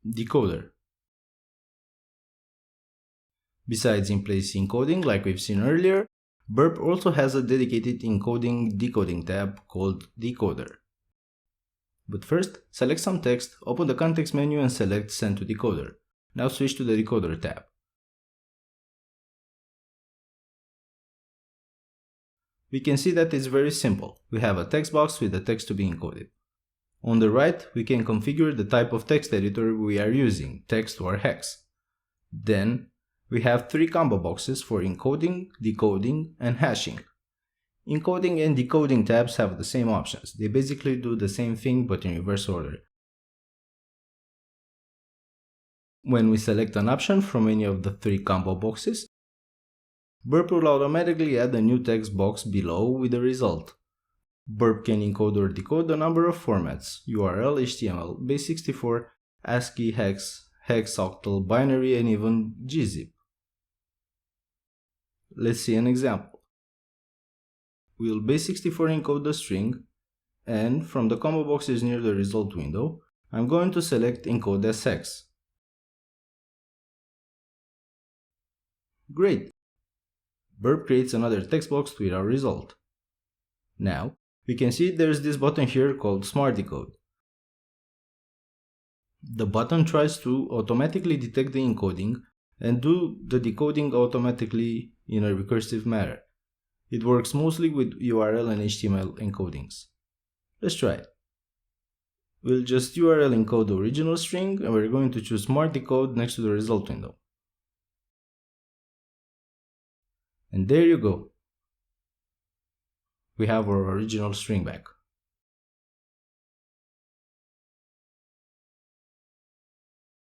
Decoder. Besides in-place encoding like we've seen earlier, Burp also has a dedicated encoding-decoding tab called Decoder. But first, select some text, open the context menu and select Send to Decoder. Now switch to the Decoder tab. We can see that it's very simple. We have a text box with the text to be encoded. On the right, we can configure the type of text editor we are using, text or hex. Then, we have 3 combo boxes for encoding, decoding, and hashing. Encoding and decoding tabs have the same options. They basically do the same thing but in reverse order. When we select an option from any of the 3 combo boxes, Burp will automatically add a new text box below with the result. Burp can encode or decode a number of formats: URL, HTML, base64, ASCII, hex, octal, binary, and even gzip. Let's see an example. We'll base64 encode the string, and from the combo boxes near the result window, I'm going to select encode as hex. Great! Burp creates another text box with our result. Now, we can see there's this button here called Smart Decode. The button tries to automatically detect the encoding and do the decoding automatically in a recursive manner. It works mostly with URL and HTML encodings. Let's try it. We'll just URL encode the original string and we're going to choose Smart Decode next to the result window. And there you go. We have our original string back.